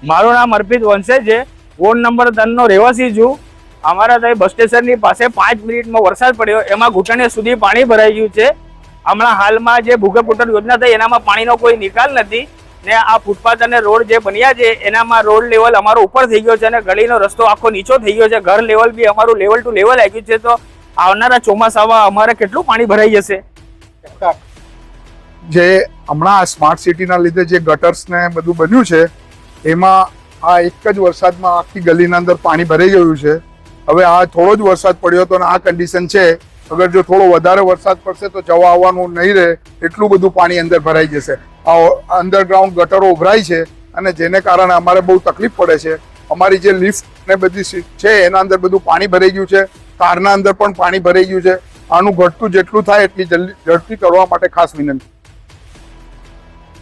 મારું નામ અર્પિત વંશે છે, વોર્ડ નંબર 3 નો રહેવાસી છું। અમારા ત્યાં બસ સ્ટેશનની પાસે 5 મિનિટમાં વરસાદ પડ્યો, એમાં ઘૂંટણે સુધી પાણી ભરાઈ ગયું છે। હમણાં હાલમાં જે ભૂગર્ભ ગટર યોજના થઈ એનામાં પાણીનો કોઈ નિકાલ નથી ને આ ફૂટપાથ અને રોડ જે બન્યા છે એનામાં રોડ લેવલ અમારો ઉપર થઈ ગયો છે અને ગલીનો રસ્તો આખો નીચો થઈ ગયો છે। ઘર લેવલ બી અમારું લેવલ ટુ લેવલ આવી ગયું છે। તો આવનારા ચોમાસામાં અમારે કેટલું પાણી ભરાઈ જશે? જે હમણાં સ્માર્ટ સિટીના લીધે જે ગટર્સ ને બધું બન્યું છે એમાં આ એક જ વરસાદમાં આખી ગલીના અંદર પાણી ભરાઈ ગયું છે। હવે આ થોડો જ વરસાદ પડ્યો હતો અને આ કન્ડિશન છે, અગર જો થોડો વધારે વરસાદ પડશે તો જવા આવવાનું નહીં રહે, એટલું બધું પાણી અંદર ભરાઈ જશે। આ અંડરગ્રાઉન્ડ ગટરો ઉભરાય છે અને જેને કારણે અમારે બહુ તકલીફ પડે છે। અમારી જે લિફ્ટ ને બધી છે એના અંદર બધું પાણી ભરાઈ ગયું છે, કારના અંદર પણ પાણી ભરાઈ ગયું છે। આનું ઘટતું જેટલું થાય એટલી ઝડપી કરવા માટે ખાસ વિનંતી।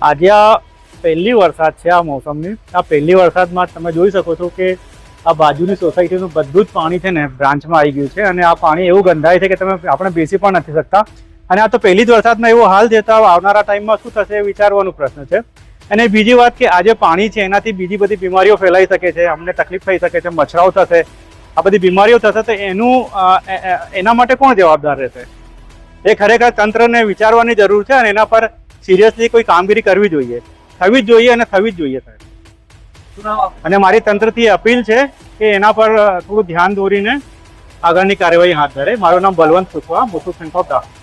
આજે આ પહેલી વરસાદ છે આ મોસમની। આ પહેલી વરસાદમાં તમે જોઈ શકો છો કે આ બાજુની સોસાયટીનું બધું જ પાણી છે ને બ્રાન્ચમાં આવી ગયું છે અને આ પાણી એવું ગંધાય છે કે આપણે બેસી પણ નથી શકતા। અને આ તો પહેલી જ વરસાદમાં એવો હાલ છે, તો આવનારા ટાઈમમાં શું થશે એ વિચારવાનો પ્રશ્ન છે। અને બીજી વાત કે આ જે પાણી છે એનાથી બીજી બધી બીમારીઓ ફેલાઈ શકે છે, અમને તકલીફ થઈ શકે છે, મચ્છરાઓ થશે, આ બધી બીમારીઓ થશે, તો એના માટે કોણ જવાબદાર રહેશે? એ ખરેખર તંત્રને વિચારવાની જરૂર છે અને એના પર સિરિયસલી કોઈ કામગીરી કરવી જોઈએ, થવી જ જોઈએ અને થવી જ જોઈએ સાહેબ। અને મારી તંત્રથી અપીલ છે કે એના પર થોડું ધ્યાન દોરીને આગળની કાર્યવાહી હાથ ધરે। મારું નામ બલવંત સુખવા, મુથુટ સેન્ટ ઓફ દાહોદ।